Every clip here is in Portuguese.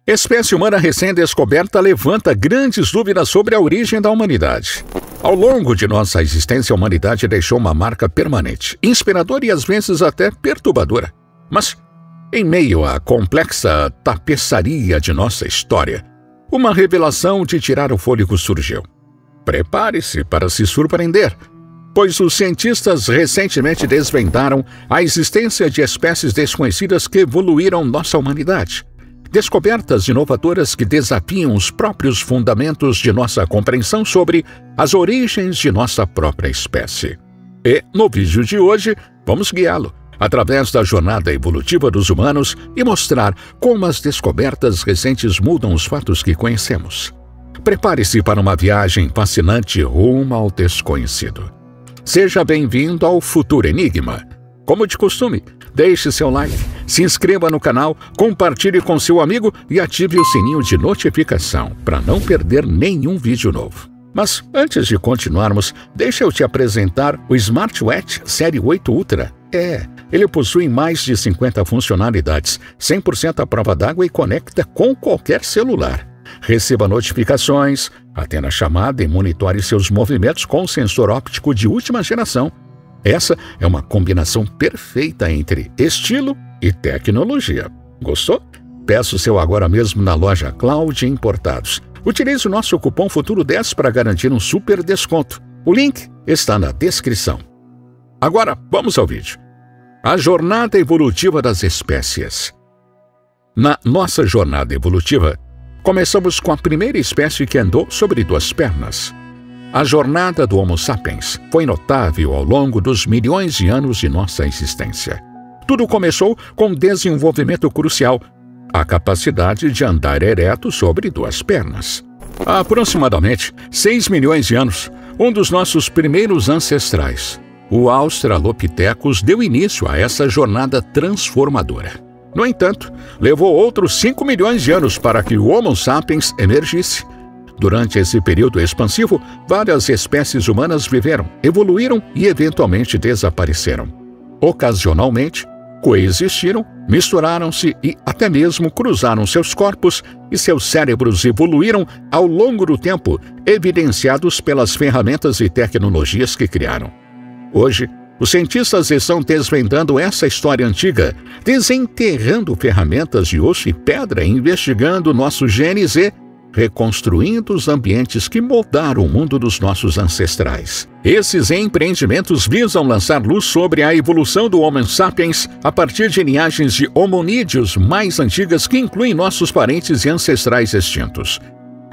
Espécie humana recém-descoberta levanta grandes dúvidas sobre a origem da humanidade. Ao longo de nossa existência, a humanidade deixou uma marca permanente, inspiradora e às vezes até perturbadora. Mas, em meio à complexa tapeçaria de nossa história, uma revelação de tirar o fôlego surgiu. Prepare-se para se surpreender, pois os cientistas recentemente desvendaram a existência de espécies desconhecidas que evoluíram nossa humanidade. Descobertas inovadoras que desafiam os próprios fundamentos de nossa compreensão sobre as origens de nossa própria espécie. E, no vídeo de hoje, vamos guiá-lo através da jornada evolutiva dos humanos e mostrar como as descobertas recentes mudam os fatos que conhecemos. Prepare-se para uma viagem fascinante rumo ao desconhecido. Seja bem-vindo ao Futuro Enigma. Como de costume, deixe seu like, se inscreva no canal, compartilhe com seu amigo e ative o sininho de notificação para não perder nenhum vídeo novo. Mas antes de continuarmos, deixa eu te apresentar o Smartwatch Série 8 Ultra. Ele possui mais de 50 funcionalidades, 100% à prova d'água e conecta com qualquer celular. Receba notificações, atenda a chamada e monitore seus movimentos com um sensor óptico de última geração. Essa é uma combinação perfeita entre estilo e tecnologia. Gostou? Peça o seu agora mesmo na loja Cloud Importados. Utilize o nosso cupom FUTURO10 para garantir um super desconto. O link está na descrição. Agora, vamos ao vídeo. A jornada evolutiva das espécies. Na nossa jornada evolutiva, começamos com a primeira espécie que andou sobre duas pernas. A jornada do Homo sapiens foi notável ao longo dos milhões de anos de nossa existência. Tudo começou com um desenvolvimento crucial, a capacidade de andar ereto sobre duas pernas. Há aproximadamente 6 milhões de anos, um dos nossos primeiros ancestrais, o Australopithecus, deu início a essa jornada transformadora. No entanto, levou outros 5 milhões de anos para que o Homo sapiens emergisse. Durante esse período expansivo, várias espécies humanas viveram, evoluíram e eventualmente desapareceram. Ocasionalmente, coexistiram, misturaram-se e até mesmo cruzaram seus corpos e seus cérebros evoluíram ao longo do tempo, evidenciados pelas ferramentas e tecnologias que criaram. Hoje, os cientistas estão desvendando essa história antiga, desenterrando ferramentas de osso e pedra, investigando nossos genes e reconstruindo os ambientes que moldaram o mundo dos nossos ancestrais. Esses empreendimentos visam lançar luz sobre a evolução do Homo sapiens a partir de linhagens de hominídeos mais antigas que incluem nossos parentes e ancestrais extintos.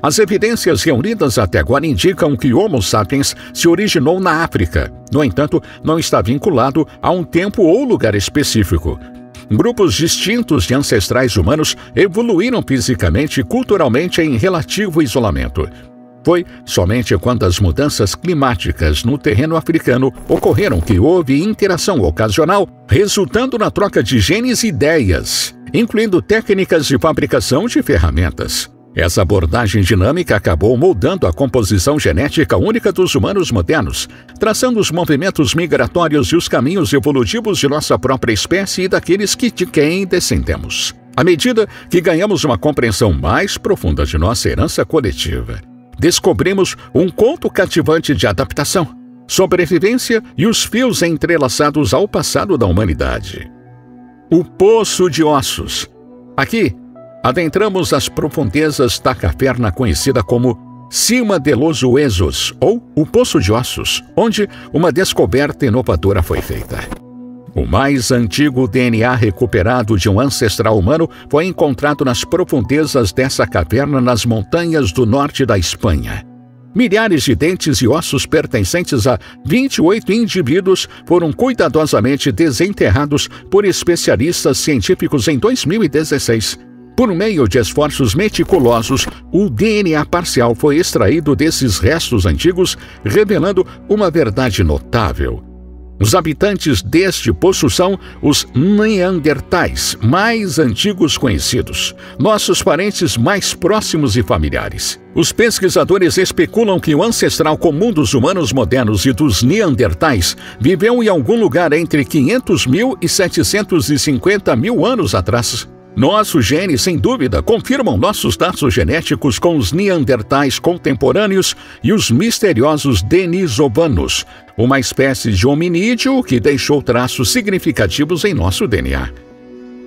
As evidências reunidas até agora indicam que o Homo sapiens se originou na África. No entanto, não está vinculado a um tempo ou lugar específico. Grupos distintos de ancestrais humanos evoluíram fisicamente e culturalmente em relativo isolamento. Foi somente quando as mudanças climáticas no terreno africano ocorreram que houve interação ocasional, resultando na troca de genes e ideias, incluindo técnicas de fabricação de ferramentas. Essa abordagem dinâmica acabou moldando a composição genética única dos humanos modernos, traçando os movimentos migratórios e os caminhos evolutivos de nossa própria espécie e daqueles de quem descendemos. À medida que ganhamos uma compreensão mais profunda de nossa herança coletiva, descobrimos um conto cativante de adaptação, sobrevivência e os fios entrelaçados ao passado da humanidade. O Poço de Ossos. Aqui, adentramos as profundezas da caverna conhecida como Cima de los Huesos, ou o Poço de Ossos, onde uma descoberta inovadora foi feita. O mais antigo DNA recuperado de um ancestral humano foi encontrado nas profundezas dessa caverna nas montanhas do norte da Espanha. Milhares de dentes e ossos pertencentes a 28 indivíduos foram cuidadosamente desenterrados por especialistas científicos em 2016. Por meio de esforços meticulosos, o DNA parcial foi extraído desses restos antigos, revelando uma verdade notável. Os habitantes deste poço são os Neandertais mais antigos conhecidos, nossos parentes mais próximos e familiares. Os pesquisadores especulam que o ancestral comum dos humanos modernos e dos Neandertais viveu em algum lugar entre 500 mil e 750 mil anos atrás. Nossos genes, sem dúvida, confirmam nossos traços genéticos com os neandertais contemporâneos e os misteriosos denisovanos, uma espécie de hominídeo que deixou traços significativos em nosso DNA.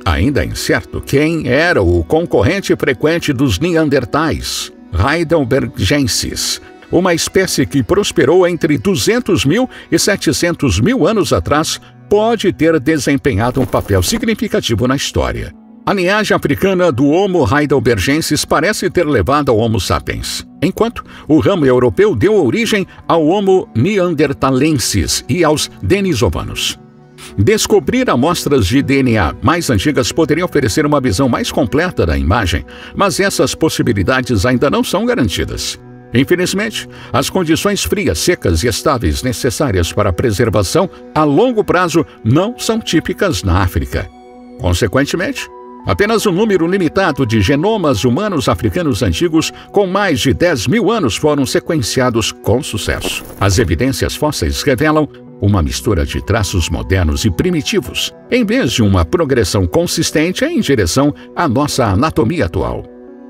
Ainda é incerto quem era o concorrente frequente dos neandertais, heidelbergensis, uma espécie que prosperou entre 200 mil e 700 mil anos atrás, pode ter desempenhado um papel significativo na história. A linhagem africana do Homo heidelbergensis parece ter levado ao Homo sapiens, enquanto o ramo europeu deu origem ao Homo neanderthalensis e aos denisovanos. Descobrir amostras de DNA mais antigas poderia oferecer uma visão mais completa da imagem, mas essas possibilidades ainda não são garantidas. Infelizmente, as condições frias, secas e estáveis necessárias para a preservação a longo prazo não são típicas na África. Consequentemente, apenas um número limitado de genomas humanos africanos antigos com mais de 10 mil anos foram sequenciados com sucesso. As evidências fósseis revelam uma mistura de traços modernos e primitivos, em vez de uma progressão consistente em direção à nossa anatomia atual.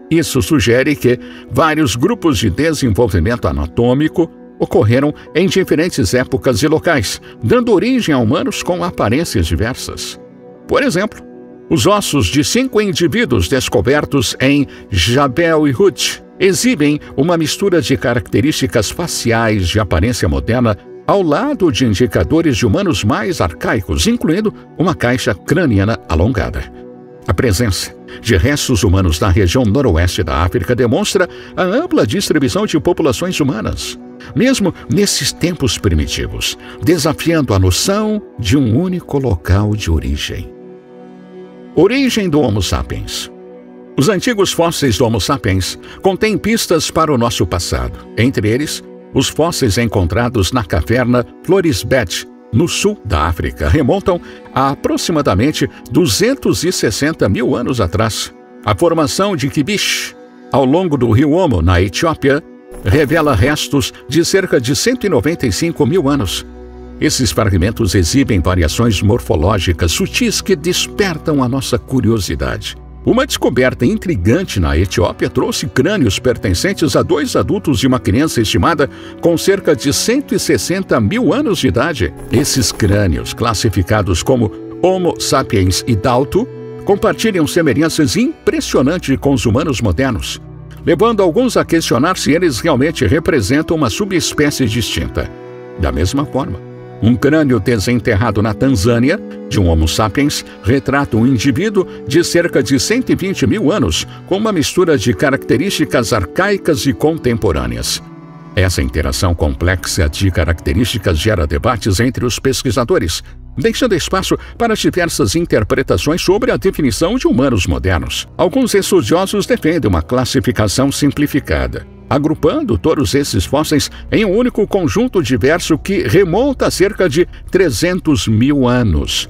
Isso sugere que vários grupos de desenvolvimento anatômico ocorreram em diferentes épocas e locais, dando origem a humanos com aparências diversas. Por exemplo, os ossos de 5 indivíduos descobertos em Jabal Irhoud exibem uma mistura de características faciais de aparência moderna ao lado de indicadores de humanos mais arcaicos, incluindo uma caixa craniana alongada. A presença de restos humanos na região noroeste da África demonstra a ampla distribuição de populações humanas, mesmo nesses tempos primitivos, desafiando a noção de um único local de origem. Origem do Homo sapiens. Os antigos fósseis do Homo sapiens contêm pistas para o nosso passado, entre eles, os fósseis encontrados na caverna Florisbeth, no sul da África, remontam a aproximadamente 260 mil anos atrás. A formação de Kibish, ao longo do rio Omo, na Etiópia, revela restos de cerca de 195 mil anos. Esses fragmentos exibem variações morfológicas sutis que despertam a nossa curiosidade. Uma descoberta intrigante na Etiópia trouxe crânios pertencentes a 2 adultos e uma criança estimada com cerca de 160 mil anos de idade. Esses crânios, classificados como Homo sapiens idalto, compartilham semelhanças impressionantes com os humanos modernos, levando alguns a questionar se eles realmente representam uma subespécie distinta. Da mesma forma, um crânio desenterrado na Tanzânia, de um Homo sapiens, retrata um indivíduo de cerca de 120 mil anos, com uma mistura de características arcaicas e contemporâneas. Essa interação complexa de características gera debates entre os pesquisadores, deixando espaço para diversas interpretações sobre a definição de humanos modernos. Alguns estudiosos defendem uma classificação simplificada, agrupando todos esses fósseis em um único conjunto diverso que remonta a cerca de 300 mil anos.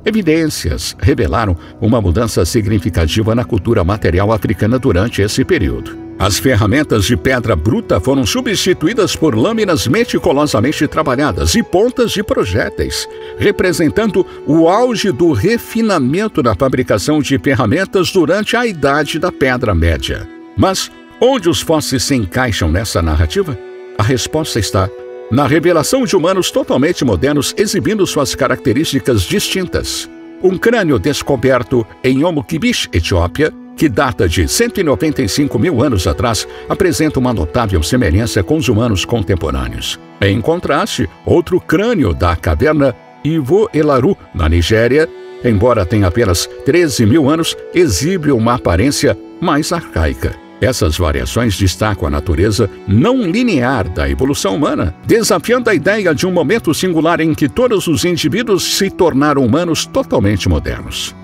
Evidências revelaram uma mudança significativa na cultura material africana durante esse período. As ferramentas de pedra bruta foram substituídas por lâminas meticulosamente trabalhadas e pontas de projéteis, representando o auge do refinamento na fabricação de ferramentas durante a Idade da Pedra Média. Mas onde os fósseis se encaixam nessa narrativa? A resposta está na revelação de humanos totalmente modernos exibindo suas características distintas. Um crânio descoberto em Omo Kibish, Etiópia, que data de 195 mil anos atrás, apresenta uma notável semelhança com os humanos contemporâneos. Em contraste, outro crânio da caverna Ivo-Elaru, na Nigéria, embora tenha apenas 13 mil anos, exibe uma aparência mais arcaica. Essas variações destacam a natureza não linear da evolução humana, desafiando a ideia de um momento singular em que todos os indivíduos se tornaram humanos totalmente modernos.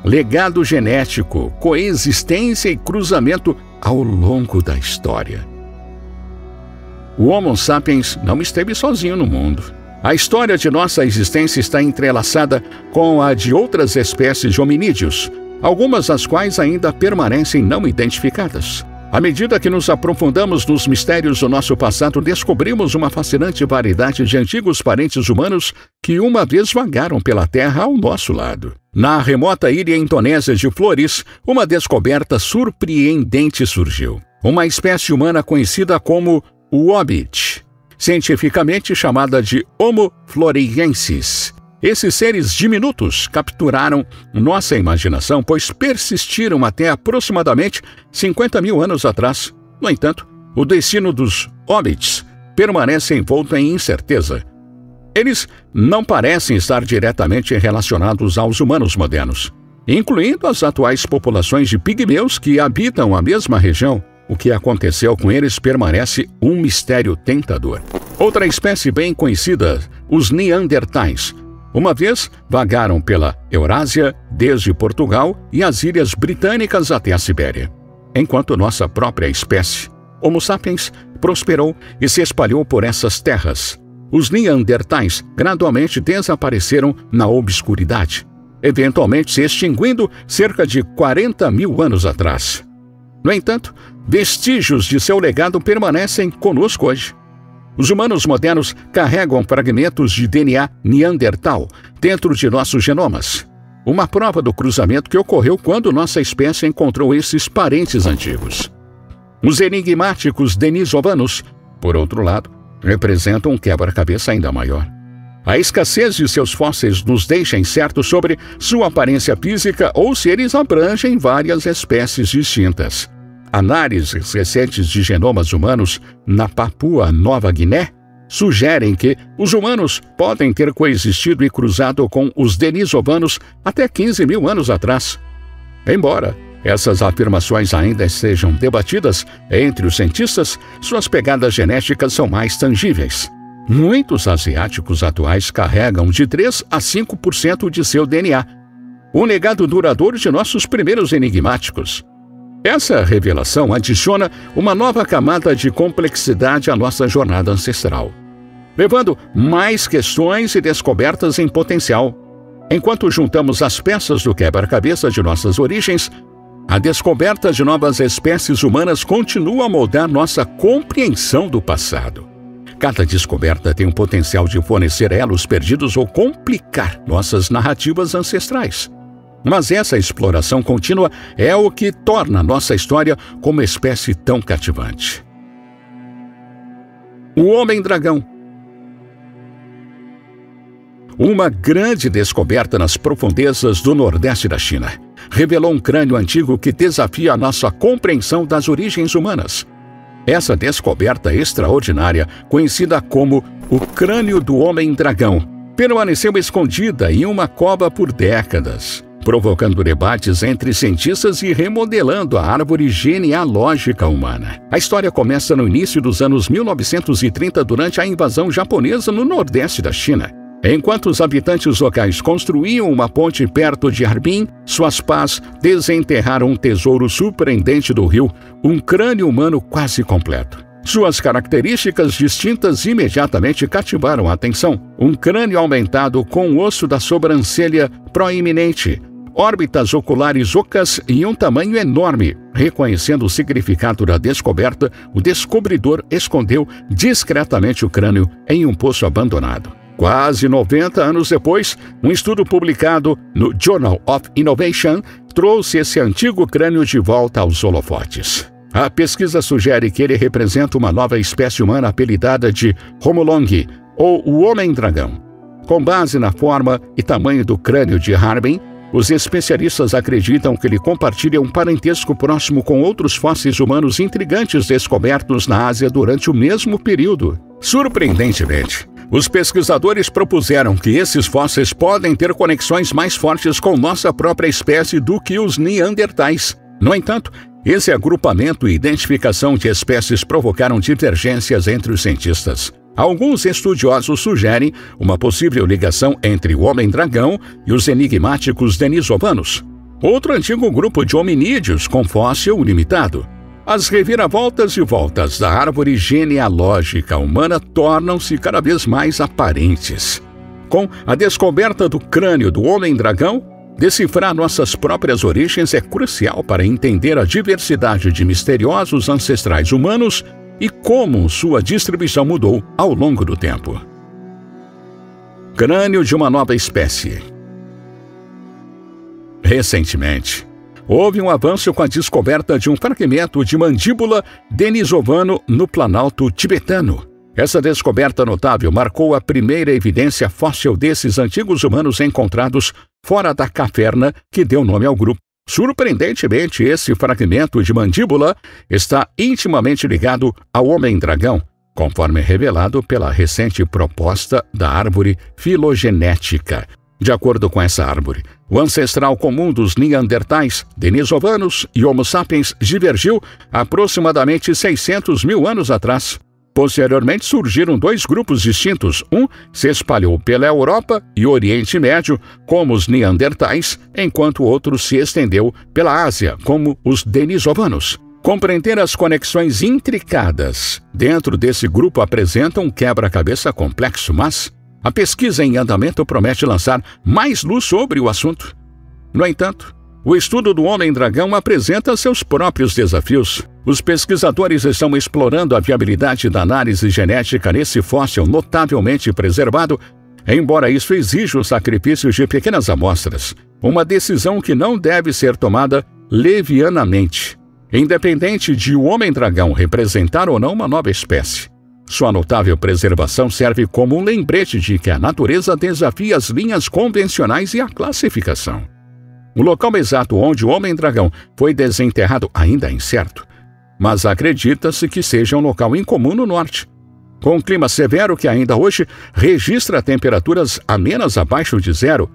Legado genético, coexistência e cruzamento ao longo da história. O Homo sapiens não esteve sozinho no mundo. A história de nossa existência está entrelaçada com a de outras espécies de hominídeos, algumas das quais ainda permanecem não identificadas. À medida que nos aprofundamos nos mistérios do nosso passado, descobrimos uma fascinante variedade de antigos parentes humanos que uma vez vagaram pela Terra ao nosso lado. Na remota ilha indonésia de Flores, uma descoberta surpreendente surgiu. Uma espécie humana conhecida como Hobbit, cientificamente chamada de Homo floresiensis. Esses seres diminutos capturaram nossa imaginação, pois persistiram até aproximadamente 50 mil anos atrás. No entanto, o destino dos hobbits permanece envolto em incerteza. Eles não parecem estar diretamente relacionados aos humanos modernos, incluindo as atuais populações de pigmeus que habitam a mesma região. O que aconteceu com eles permanece um mistério tentador. Outra espécie bem conhecida, os Neandertais, uma vez vagaram pela Eurásia, desde Portugal e as ilhas britânicas até a Sibéria, enquanto nossa própria espécie, Homo sapiens, prosperou e se espalhou por essas terras. Os Neandertais gradualmente desapareceram na obscuridade, eventualmente se extinguindo cerca de 40 mil anos atrás. No entanto, vestígios de seu legado permanecem conosco hoje. Os humanos modernos carregam fragmentos de DNA Neandertal dentro de nossos genomas, uma prova do cruzamento que ocorreu quando nossa espécie encontrou esses parentes antigos. Os enigmáticos denisovanos, por outro lado, representam um quebra-cabeça ainda maior. A escassez de seus fósseis nos deixa incertos sobre sua aparência física ou se eles abrangem várias espécies distintas. Análises recentes de genomas humanos na Papua Nova Guiné sugerem que os humanos podem ter coexistido e cruzado com os denisovanos até 15 mil anos atrás. Embora essas afirmações ainda sejam debatidas entre os cientistas, suas pegadas genéticas são mais tangíveis. Muitos asiáticos atuais carregam de 3 a 5% de seu DNA, um legado duradouro de nossos primeiros enigmáticos. Essa revelação adiciona uma nova camada de complexidade à nossa jornada ancestral, levando mais questões e descobertas em potencial. Enquanto juntamos as peças do quebra-cabeça de nossas origens, a descoberta de novas espécies humanas continua a moldar nossa compreensão do passado. Cada descoberta tem o potencial de fornecer elos perdidos ou complicar nossas narrativas ancestrais. Mas essa exploração contínua é o que torna nossa história como espécie tão cativante. O Homem-Dragão. Uma grande descoberta nas profundezas do Nordeste da China revelou um crânio antigo que desafia a nossa compreensão das origens humanas. Essa descoberta extraordinária, conhecida como o crânio do Homem-Dragão, permaneceu escondida em uma cova por décadas, provocando debates entre cientistas e remodelando a árvore genealógica humana. A história começa no início dos anos 1930, durante a invasão japonesa no Nordeste da China. Enquanto os habitantes locais construíam uma ponte perto de Harbin, suas pás desenterraram um tesouro surpreendente do rio, um crânio humano quase completo. Suas características distintas imediatamente cativaram a atenção. Um crânio aumentado com o osso da sobrancelha proeminente, órbitas oculares ocas e um tamanho enorme. Reconhecendo o significado da descoberta, o descobridor escondeu discretamente o crânio em um poço abandonado. Quase 90 anos depois, um estudo publicado no Journal of Innovation trouxe esse antigo crânio de volta aos holofotes. A pesquisa sugere que ele representa uma nova espécie humana apelidada de Homo long, ou o Homem-Dragão. Com base na forma e tamanho do crânio de Harbin, os especialistas acreditam que ele compartilha um parentesco próximo com outros fósseis humanos intrigantes descobertos na Ásia durante o mesmo período. Surpreendentemente, os pesquisadores propuseram que esses fósseis podem ter conexões mais fortes com nossa própria espécie do que os Neandertais. No entanto, esse agrupamento e identificação de espécies provocaram divergências entre os cientistas. Alguns estudiosos sugerem uma possível ligação entre o Homem-Dragão e os enigmáticos denisovanos, outro antigo grupo de hominídeos com fóssil limitado. As reviravoltas e voltas da árvore genealógica humana tornam-se cada vez mais aparentes. Com a descoberta do crânio do Homem-Dragão, Decifrar nossas próprias origens é crucial para entender a diversidade de misteriosos ancestrais humanos e como sua distribuição mudou ao longo do tempo. Crânio de uma nova espécie. Recentemente, houve um avanço com a descoberta de um fragmento de mandíbula denisovano no Planalto tibetano. Essa descoberta notável marcou a primeira evidência fóssil desses antigos humanos encontrados fora da caverna que deu nome ao grupo. Surpreendentemente, esse fragmento de mandíbula está intimamente ligado ao homem-dragão, conforme revelado pela recente proposta da árvore filogenética. De acordo com essa árvore, o ancestral comum dos neandertais, denisovanos e homo sapiens divergiu aproximadamente 600 mil anos atrás. Posteriormente surgiram dois grupos distintos. Um se espalhou pela Europa e Oriente Médio, como os neandertais, enquanto o outro se estendeu pela Ásia, como os denisovanos. Compreender as conexões intricadas dentro desse grupo apresenta um quebra-cabeça complexo, mas a pesquisa em andamento promete lançar mais luz sobre o assunto. No entanto, o estudo do homem-dragão apresenta seus próprios desafios. Os pesquisadores estão explorando a viabilidade da análise genética nesse fóssil notavelmente preservado, embora isso exija o sacrifício de pequenas amostras, uma decisão que não deve ser tomada levianamente, independente de o homem-dragão representar ou não uma nova espécie. Sua notável preservação serve como um lembrete de que a natureza desafia as linhas convencionais e a classificação. O local exato onde o homem-dragão foi desenterrado ainda é incerto, mas acredita-se que seja um local incomum no norte, com um clima severo que ainda hoje registra temperaturas amenas abaixo de zero.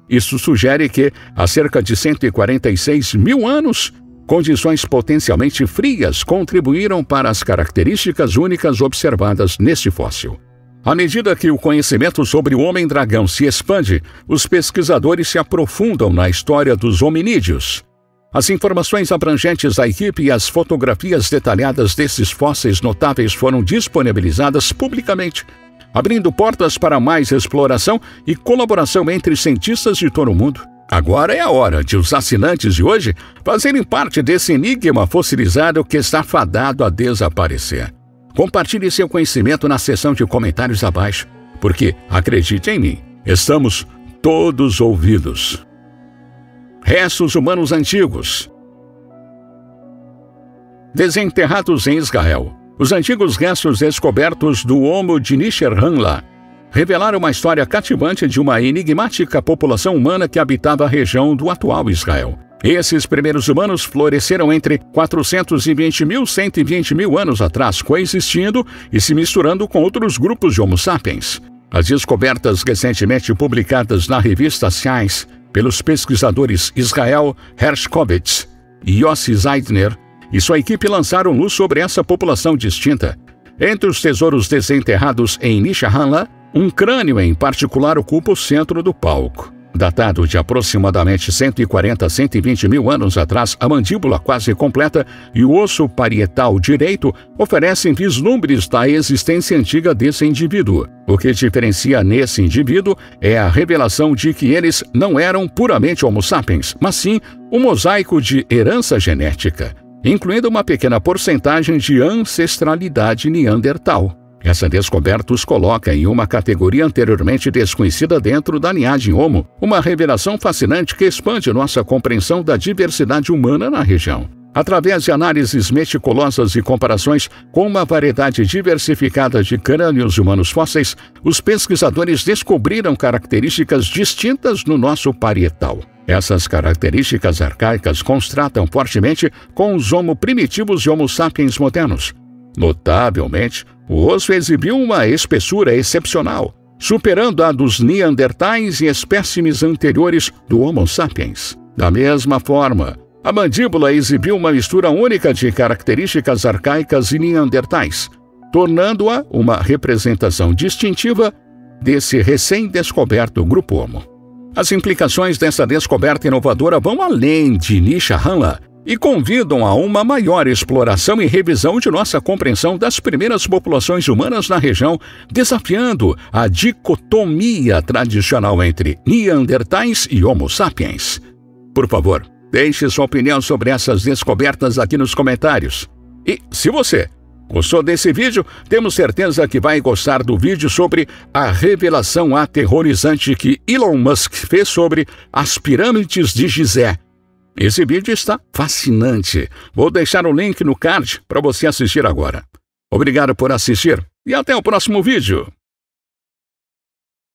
Isso sugere que, há cerca de 146 mil anos, condições potencialmente frias contribuíram para as características únicas observadas neste fóssil. À medida que o conhecimento sobre o homem-dragão se expande, os pesquisadores se aprofundam na história dos hominídeos. As informações abrangentes da equipe e as fotografias detalhadas desses fósseis notáveis foram disponibilizadas publicamente, abrindo portas para mais exploração e colaboração entre cientistas de todo o mundo. Agora é a hora de os assinantes de hoje fazerem parte desse enigma fossilizado que está fadado a desaparecer. Compartilhe seu conhecimento na seção de comentários abaixo, porque, acredite em mim, estamos todos ouvidos. Restos humanos antigos. Desenterrados em Israel, os antigos restos descobertos do Homo de Neanderthal revelaram uma história cativante de uma enigmática população humana que habitava a região do atual Israel. Esses primeiros humanos floresceram entre 420 mil e 120 mil anos atrás, coexistindo e se misturando com outros grupos de Homo sapiens. As descobertas recentemente publicadas na revista Science pelos pesquisadores Israel Hershkovitz e Yossi Zeidner e sua equipe lançaram luz sobre essa população distinta. Entre os tesouros desenterrados em Neanderthal, um crânio em particular ocupa o centro do palco. Datado de aproximadamente 140 a 120 mil anos atrás, a mandíbula quase completa e o osso parietal direito oferecem vislumbres da existência antiga desse indivíduo. O que diferencia nesse indivíduo é a revelação de que eles não eram puramente Homo sapiens, mas sim um mosaico de herança genética, incluindo uma pequena porcentagem de ancestralidade neandertal. Essa descoberta os coloca em uma categoria anteriormente desconhecida dentro da linhagem Homo, uma revelação fascinante que expande nossa compreensão da diversidade humana na região. Através de análises meticulosas e comparações com uma variedade diversificada de crânios humanos fósseis, os pesquisadores descobriram características distintas no nosso parietal. Essas características arcaicas contrastam fortemente com os Homo primitivos e Homo sapiens modernos. Notavelmente, o osso exibiu uma espessura excepcional, superando a dos neandertais e espécimes anteriores do Homo sapiens. Da mesma forma, a mandíbula exibiu uma mistura única de características arcaicas e neandertais, tornando-a uma representação distintiva desse recém-descoberto grupo Homo. As implicações dessa descoberta inovadora vão além de Neanderthal e convidam a uma maior exploração e revisão de nossa compreensão das primeiras populações humanas na região, desafiando a dicotomia tradicional entre Neandertais e Homo sapiens. Por favor, deixe sua opinião sobre essas descobertas aqui nos comentários. E, se você gostou desse vídeo, temos certeza que vai gostar do vídeo sobre a revelação aterrorizante que Elon Musk fez sobre as pirâmides de Gizé. Esse vídeo está fascinante. Vou deixar o link no card para você assistir agora. Obrigado por assistir e até o próximo vídeo.